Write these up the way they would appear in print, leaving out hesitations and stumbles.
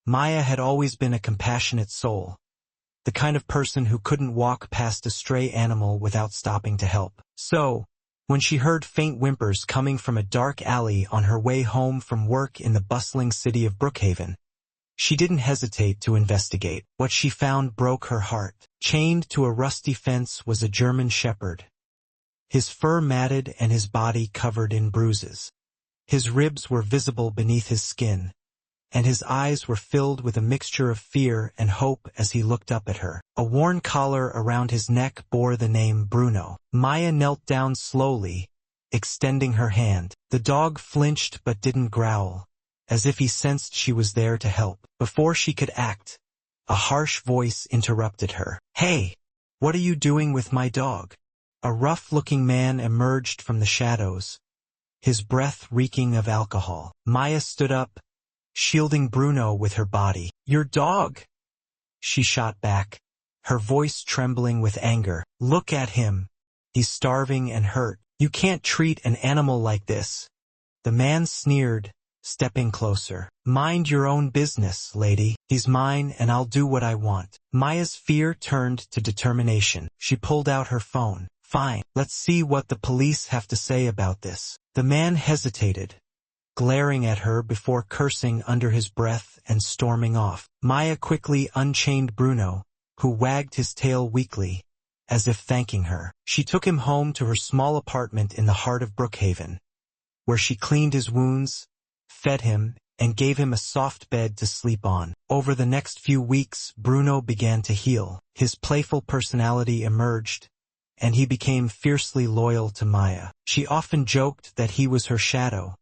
Maya had always been a compassionate soul, the kind of person who couldn't walk past a stray animal without stopping to help. So, when she heard faint whimpers coming from a dark alley on her way home from work in the bustling city of Brookhaven, she didn't hesitate to investigate. What she found broke her heart. Chained to a rusty fence was a German shepherd, his fur matted and his body covered in bruises. His ribs were visible beneath his skin, and his eyes were filled with a mixture of fear and hope as he looked up at her. A worn collar around his neck bore the name Bruno. Maya knelt down slowly, extending her hand. The dog flinched but didn't growl, as if he sensed she was there to help. Before she could act, a harsh voice interrupted her. "Hey, what are you doing with my dog?" A rough-looking man emerged from the shadows, his breath reeking of alcohol. Maya stood up, shielding Bruno with her body. "Your dog!" she shot back, her voice trembling with anger. "Look at him. He's starving and hurt. You can't treat an animal like this." The man sneered, stepping closer. "Mind your own business, lady. He's mine and I'll do what I want." Maya's fear turned to determination. She pulled out her phone. "Fine, let's see what the police have to say about this." The man hesitated, glaring at her before cursing under his breath and storming off. Maya quickly unchained Bruno, who wagged his tail weakly, as if thanking her. She took him home to her small apartment in the heart of Brookhaven, where she cleaned his wounds, fed him, and gave him a soft bed to sleep on. Over the next few weeks, Bruno began to heal. His playful personality emerged, and he became fiercely loyal to Maya. She often joked that he was her shadow,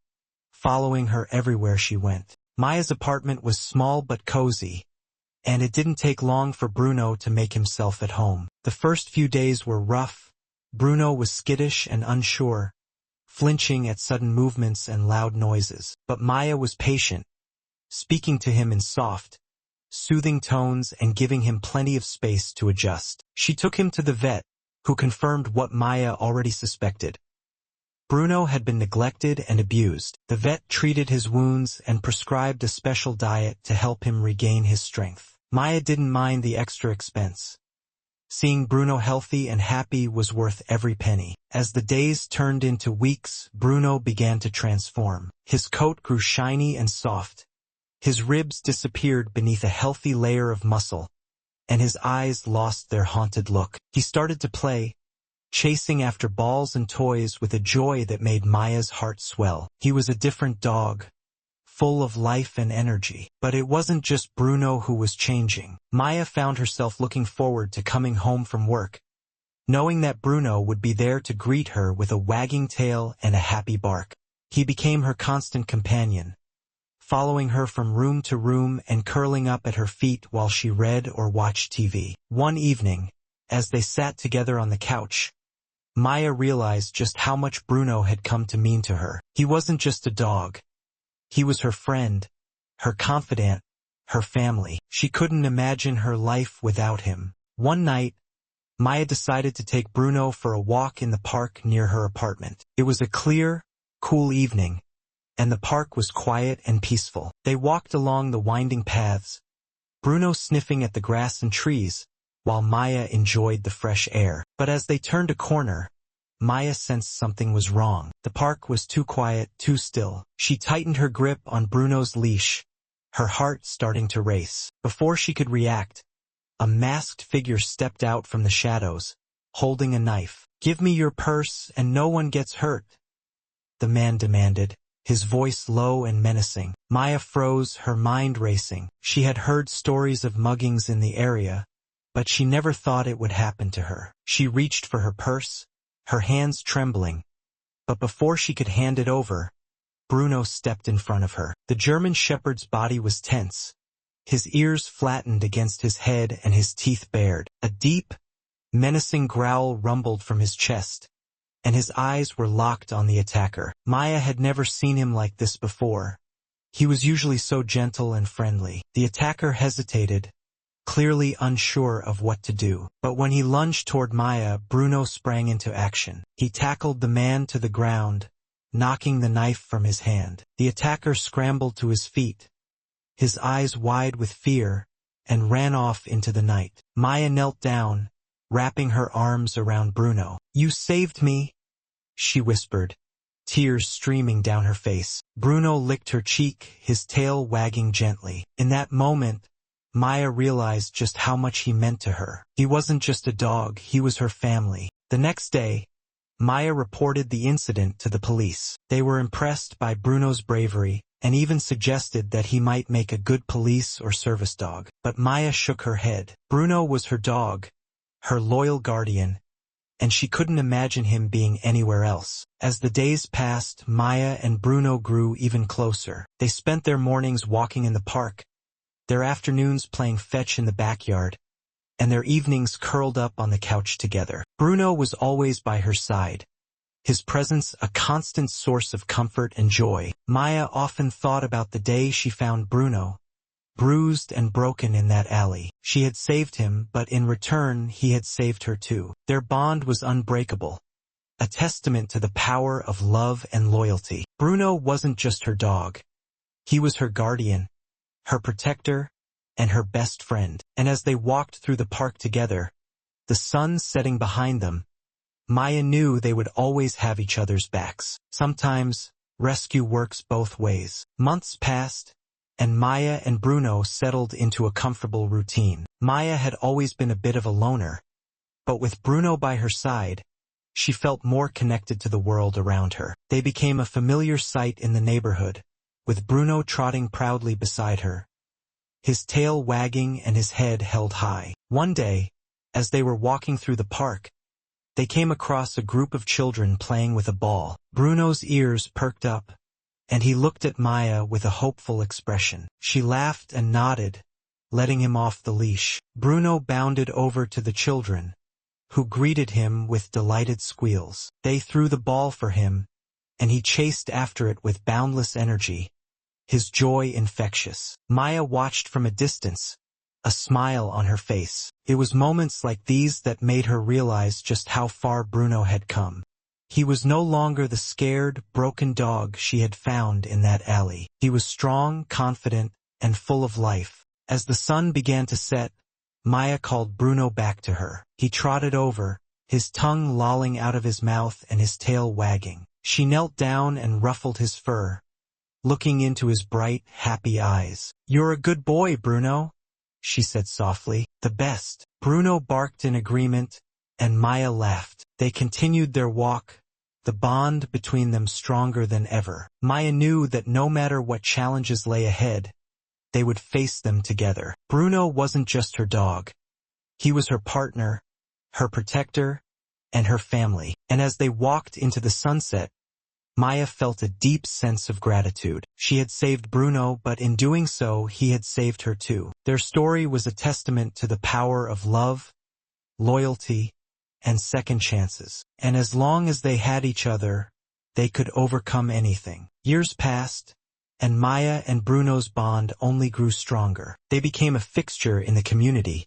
following her everywhere she went. Maya's apartment was small but cozy, and it didn't take long for Bruno to make himself at home. The first few days were rough. Bruno was skittish and unsure, flinching at sudden movements and loud noises. But Maya was patient, speaking to him in soft, soothing tones and giving him plenty of space to adjust. She took him to the vet, who confirmed what Maya already suspected. Bruno had been neglected and abused. The vet treated his wounds and prescribed a special diet to help him regain his strength. Maya didn't mind the extra expense. Seeing Bruno healthy and happy was worth every penny. As the days turned into weeks, Bruno began to transform. His coat grew shiny and soft. His ribs disappeared beneath a healthy layer of muscle, and his eyes lost their haunted look. He started to play, chasing after balls and toys with a joy that made Maya's heart swell. He was a different dog, full of life and energy. But it wasn't just Bruno who was changing. Maya found herself looking forward to coming home from work, knowing that Bruno would be there to greet her with a wagging tail and a happy bark. He became her constant companion, following her from room to room and curling up at her feet while she read or watched TV. One evening, as they sat together on the couch, Maya realized just how much Bruno had come to mean to her. He wasn't just a dog. He was her friend, her confidant, her family. She couldn't imagine her life without him. One night, Maya decided to take Bruno for a walk in the park near her apartment. It was a clear, cool evening, and the park was quiet and peaceful. They walked along the winding paths, Bruno sniffing at the grass and trees, while Maya enjoyed the fresh air. But as they turned a corner, Maya sensed something was wrong. The park was too quiet, too still. She tightened her grip on Bruno's leash, her heart starting to race. Before she could react, a masked figure stepped out from the shadows, holding a knife. "Give me your purse and no one gets hurt," the man demanded, his voice low and menacing. Maya froze, her mind racing. She had heard stories of muggings in the area, but she never thought it would happen to her. She reached for her purse, her hands trembling, but before she could hand it over, Bruno stepped in front of her. The German shepherd's body was tense, his ears flattened against his head and his teeth bared. A deep, menacing growl rumbled from his chest, and his eyes were locked on the attacker. Maya had never seen him like this before. He was usually so gentle and friendly. The attacker hesitated, clearly unsure of what to do. But when he lunged toward Maya, Bruno sprang into action. He tackled the man to the ground, knocking the knife from his hand. The attacker scrambled to his feet, his eyes wide with fear, and ran off into the night. Maya knelt down, wrapping her arms around Bruno. "You saved me," she whispered, tears streaming down her face. Bruno licked her cheek, his tail wagging gently. In that moment, Maya realized just how much he meant to her. He wasn't just a dog, he was her family. The next day, Maya reported the incident to the police. They were impressed by Bruno's bravery, and even suggested that he might make a good police or service dog. But Maya shook her head. Bruno was her dog, her loyal guardian, and she couldn't imagine him being anywhere else. As the days passed, Maya and Bruno grew even closer. They spent their mornings walking in the park, their afternoons playing fetch in the backyard, and their evenings curled up on the couch together. Bruno was always by her side, his presence a constant source of comfort and joy. Maya often thought about the day she found Bruno, bruised and broken in that alley. She had saved him, but in return he had saved her too. Their bond was unbreakable, a testament to the power of love and loyalty. Bruno wasn't just her dog. He was her guardian, her protector, and her best friend. And as they walked through the park together, the sun setting behind them, Maya knew they would always have each other's backs. Sometimes, rescue works both ways. Months passed, and Maya and Bruno settled into a comfortable routine. Maya had always been a bit of a loner, but with Bruno by her side, she felt more connected to the world around her. They became a familiar sight in the neighborhood, with Bruno trotting proudly beside her, his tail wagging and his head held high. One day, as they were walking through the park, they came across a group of children playing with a ball. Bruno's ears perked up, and he looked at Maya with a hopeful expression. She laughed and nodded, letting him off the leash. Bruno bounded over to the children, who greeted him with delighted squeals. They threw the ball for him, and he chased after it with boundless energy, his joy infectious. Maya watched from a distance, a smile on her face. It was moments like these that made her realize just how far Bruno had come. He was no longer the scared, broken dog she had found in that alley. He was strong, confident, and full of life. As the sun began to set, Maya called Bruno back to her. He trotted over, his tongue lolling out of his mouth and his tail wagging. She knelt down and ruffled his fur, looking into his bright, happy eyes. "You're a good boy, Bruno," she said softly. "The best." Bruno barked in agreement, and Maya laughed. They continued their walk, the bond between them stronger than ever. Maya knew that no matter what challenges lay ahead, they would face them together. Bruno wasn't just her dog. He was her partner, her protector, and her family. And as they walked into the sunset, Maya felt a deep sense of gratitude. She had saved Bruno, but in doing so, he had saved her too. Their story was a testament to the power of love, loyalty, and second chances. And as long as they had each other, they could overcome anything. Years passed, and Maya and Bruno's bond only grew stronger. They became a fixture in the community,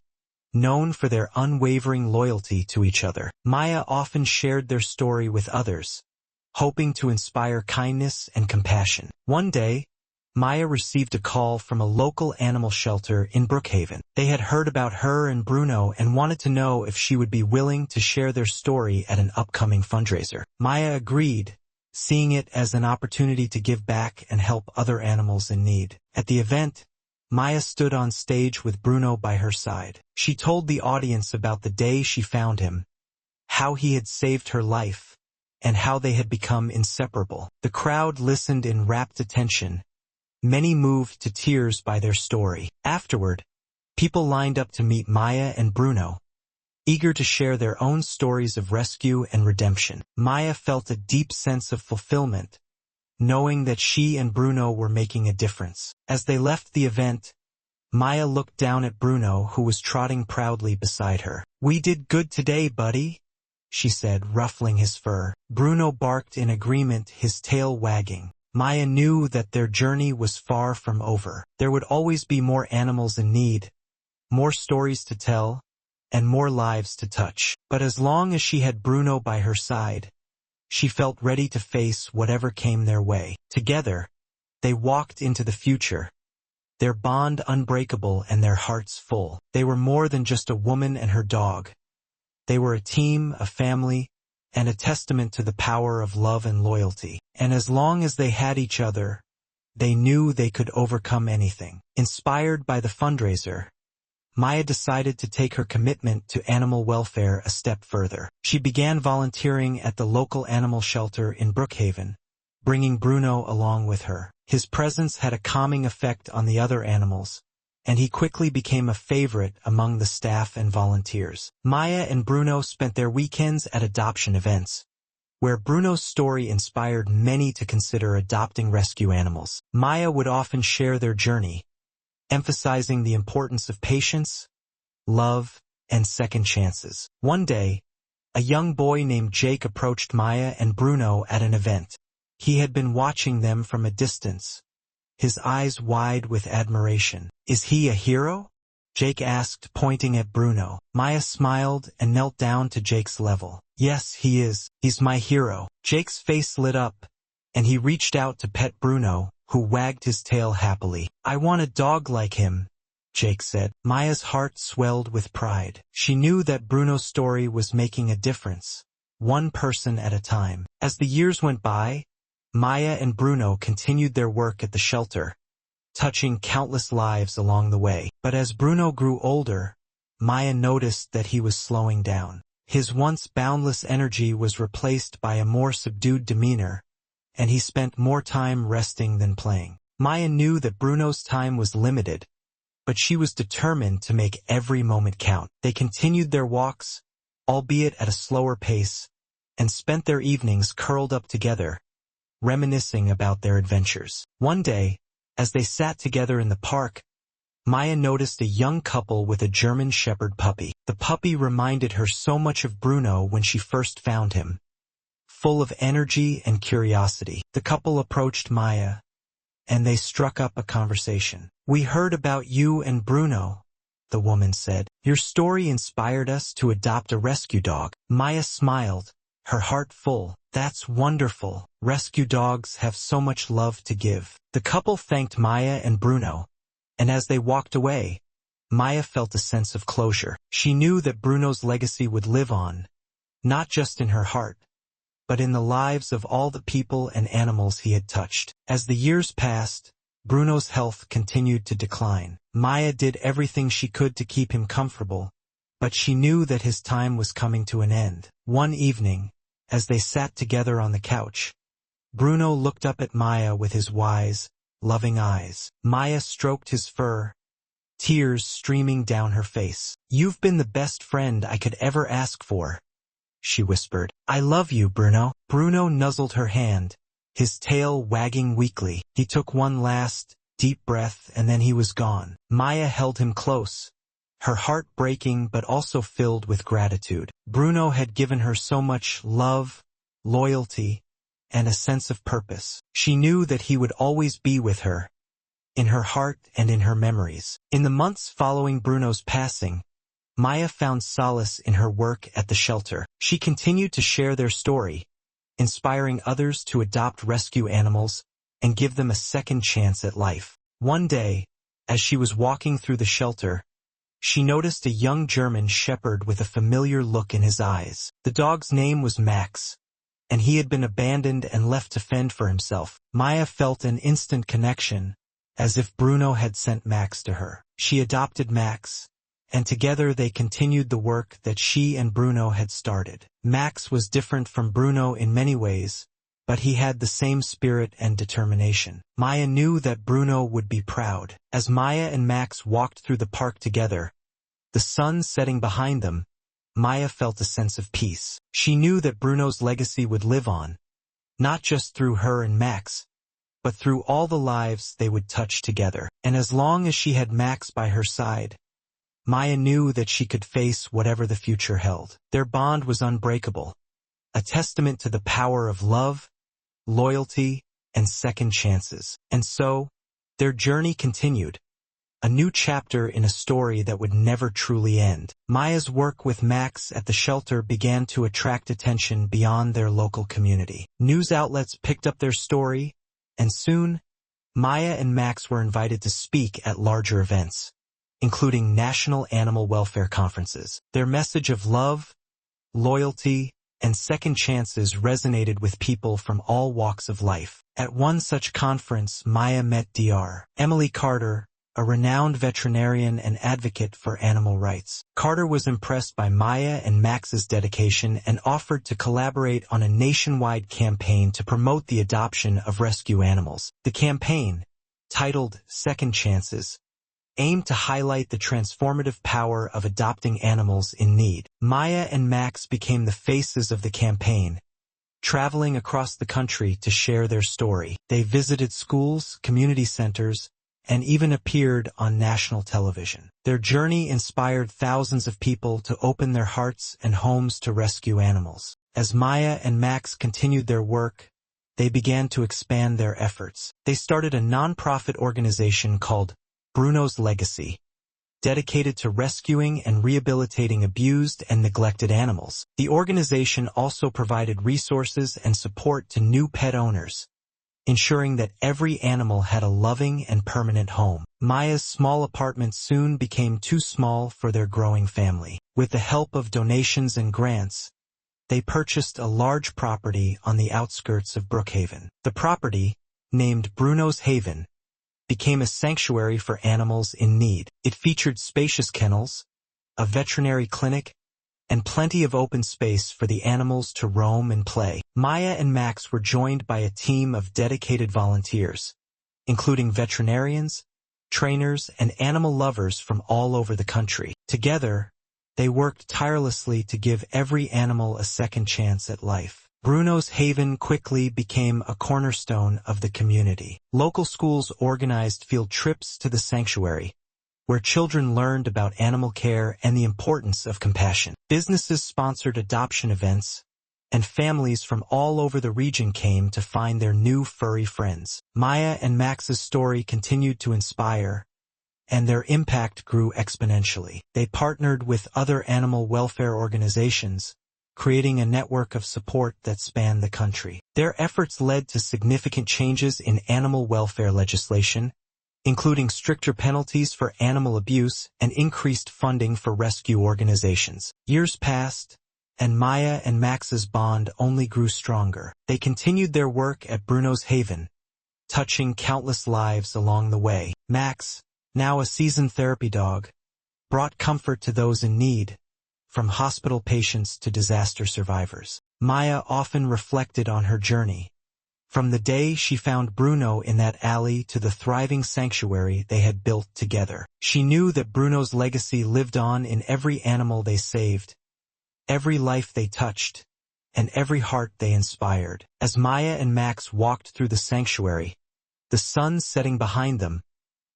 known for their unwavering loyalty to each other. Maya often shared their story with others, hoping to inspire kindness and compassion. One day, Maya received a call from a local animal shelter in Brookhaven. They had heard about her and Bruno and wanted to know if she would be willing to share their story at an upcoming fundraiser. Maya agreed, seeing it as an opportunity to give back and help other animals in need. At the event, Maya stood on stage with Bruno by her side. She told the audience about the day she found him, how he had saved her life, and how they had become inseparable. The crowd listened in rapt attention, many moved to tears by their story. Afterward, people lined up to meet Maya and Bruno, eager to share their own stories of rescue and redemption. Maya felt a deep sense of fulfillment, knowing that she and Bruno were making a difference. As they left the event, Maya looked down at Bruno, who was trotting proudly beside her. "We did good today, buddy," she said, ruffling his fur. Bruno barked in agreement, his tail wagging. Maya knew that their journey was far from over. There would always be more animals in need, more stories to tell, and more lives to touch. But as long as she had Bruno by her side, she felt ready to face whatever came their way. Together, they walked into the future, their bond unbreakable and their hearts full. They were more than just a woman and her dog. They were a team, a family, and a testament to the power of love and loyalty. And as long as they had each other, they knew they could overcome anything. Inspired by the fundraiser, Maya decided to take her commitment to animal welfare a step further. She began volunteering at the local animal shelter in Brookhaven, bringing Bruno along with her. His presence had a calming effect on the other animals, and he quickly became a favorite among the staff and volunteers. Maya and Bruno spent their weekends at adoption events, where Bruno's story inspired many to consider adopting rescue animals. Maya would often share their journey, emphasizing the importance of patience, love, and second chances. One day, a young boy named Jake approached Maya and Bruno at an event. He had been watching them from a distance, his eyes wide with admiration. "Is he a hero?" Jake asked, pointing at Bruno. Maya smiled and knelt down to Jake's level. "Yes, he is. He's my hero." Jake's face lit up, and he reached out to pet Bruno, who wagged his tail happily. "I want a dog like him," Jake said. Maya's heart swelled with pride. She knew that Bruno's story was making a difference, one person at a time. As the years went by, Maya and Bruno continued their work at the shelter, touching countless lives along the way. But as Bruno grew older, Maya noticed that he was slowing down. His once boundless energy was replaced by a more subdued demeanor, and he spent more time resting than playing. Maya knew that Bruno's time was limited, but she was determined to make every moment count. They continued their walks, albeit at a slower pace, and spent their evenings curled up together, reminiscing about their adventures. One day, as they sat together in the park, Maya noticed a young couple with a German Shepherd puppy. The puppy reminded her so much of Bruno when she first found him, full of energy and curiosity. The couple approached Maya, and they struck up a conversation. "We heard about you and Bruno," the woman said. "Your story inspired us to adopt a rescue dog." Maya smiled, her heart full. "That's wonderful. Rescue dogs have so much love to give." The couple thanked Maya and Bruno, and as they walked away, Maya felt a sense of closure. She knew that Bruno's legacy would live on, not just in her heart, but in the lives of all the people and animals he had touched. As the years passed, Bruno's health continued to decline. Maya did everything she could to keep him comfortable, but she knew that his time was coming to an end. One evening, as they sat together on the couch, Bruno looked up at Maya with his wise, loving eyes. Maya stroked his fur, tears streaming down her face. "You've been the best friend I could ever ask for," she whispered. "I love you, Bruno." Bruno nuzzled her hand, his tail wagging weakly. He took one last, deep breath and then he was gone. Maya held him close, her heart breaking but also filled with gratitude. Bruno had given her so much love, loyalty, and a sense of purpose. She knew that he would always be with her, in her heart and in her memories. In the months following Bruno's passing, Maya found solace in her work at the shelter. She continued to share their story, inspiring others to adopt rescue animals and give them a second chance at life. One day, as she was walking through the shelter, she noticed a young German Shepherd with a familiar look in his eyes. The dog's name was Max, and he had been abandoned and left to fend for himself. Maya felt an instant connection, as if Bruno had sent Max to her. She adopted Max, and together they continued the work that she and Bruno had started. Max was different from Bruno in many ways, but he had the same spirit and determination. Maya knew that Bruno would be proud. As Maya and Max walked through the park together, the sun setting behind them, Maya felt a sense of peace. She knew that Bruno's legacy would live on, not just through her and Max, but through all the lives they would touch together. And as long as she had Max by her side, Maya knew that she could face whatever the future held. Their bond was unbreakable, a testament to the power of love, loyalty, and second chances. And so, their journey continued, a new chapter in a story that would never truly end. Maya's work with Max at the shelter began to attract attention beyond their local community. News outlets picked up their story, and soon, Maya and Max were invited to speak at larger events, including national animal welfare conferences. Their message of love, loyalty, and second chances resonated with people from all walks of life. At one such conference, Maya met Dr. Emily Carter, a renowned veterinarian and advocate for animal rights. Carter was impressed by Maya and Max's dedication and offered to collaborate on a nationwide campaign to promote the adoption of rescue animals. The campaign, titled Second Chances, aimed to highlight the transformative power of adopting animals in need. Maya and Max became the faces of the campaign, traveling across the country to share their story. They visited schools, community centers, and even appeared on national television. Their journey inspired thousands of people to open their hearts and homes to rescue animals. As Maya and Max continued their work, they began to expand their efforts. They started a nonprofit organization called Bruno's Legacy, dedicated to rescuing and rehabilitating abused and neglected animals. The organization also provided resources and support to new pet owners, ensuring that every animal had a loving and permanent home. Maya's small apartment soon became too small for their growing family. With the help of donations and grants, they purchased a large property on the outskirts of Brookhaven. The property, named Bruno's Haven, became a sanctuary for animals in need. It featured spacious kennels, a veterinary clinic, and plenty of open space for the animals to roam and play. Maya and Max were joined by a team of dedicated volunteers, including veterinarians, trainers, and animal lovers from all over the country. Together, they worked tirelessly to give every animal a second chance at life. Bruno's Haven quickly became a cornerstone of the community. Local schools organized field trips to the sanctuary, where children learned about animal care and the importance of compassion. Businesses sponsored adoption events, and families from all over the region came to find their new furry friends. Maya and Max's story continued to inspire, and their impact grew exponentially. They partnered with other animal welfare organizations, creating a network of support that spanned the country. Their efforts led to significant changes in animal welfare legislation, including stricter penalties for animal abuse and increased funding for rescue organizations. Years passed, and Maya and Max's bond only grew stronger. They continued their work at Bruno's Haven, touching countless lives along the way. Max, now a seasoned therapy dog, brought comfort to those in need, from hospital patients to disaster survivors. Maya often reflected on her journey, from the day she found Bruno in that alley to the thriving sanctuary they had built together. She knew that Bruno's legacy lived on in every animal they saved, every life they touched, and every heart they inspired. As Maya and Max walked through the sanctuary, the sun setting behind them,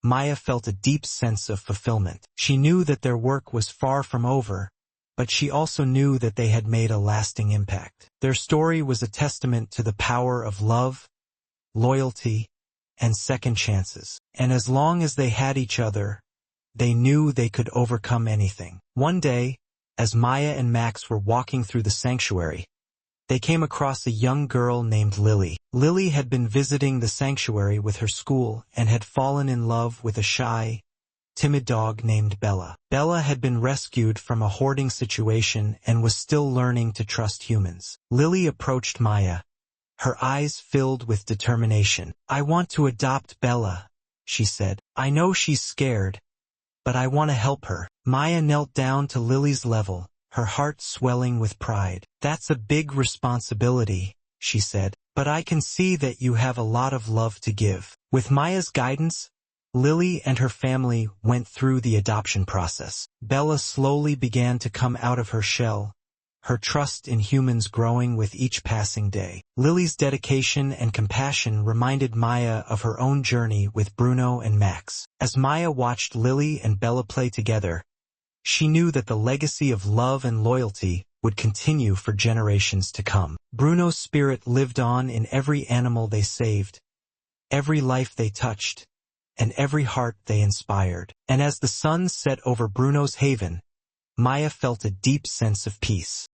Maya felt a deep sense of fulfillment. She knew that their work was far from over, but she also knew that they had made a lasting impact. Their story was a testament to the power of love, loyalty, and second chances. And as long as they had each other, they knew they could overcome anything. One day, as Maya and Max were walking through the sanctuary, they came across a young girl named Lily. Lily had been visiting the sanctuary with her school and had fallen in love with a shy, timid dog named Bella. Bella had been rescued from a hoarding situation and was still learning to trust humans. Lily approached Maya, her eyes filled with determination. "I want to adopt Bella," she said. "I know she's scared, but I want to help her." Maya knelt down to Lily's level, her heart swelling with pride. "That's a big responsibility," she said, "but I can see that you have a lot of love to give." With Maya's guidance, Lily and her family went through the adoption process. Bella slowly began to come out of her shell, her trust in humans growing with each passing day. Lily's dedication and compassion reminded Maya of her own journey with Bruno and Max. As Maya watched Lily and Bella play together, she knew that the legacy of love and loyalty would continue for generations to come. Bruno's spirit lived on in every animal they saved, every life they touched, and every heart they inspired. And as the sun set over Bruno's Haven, Maya felt a deep sense of peace.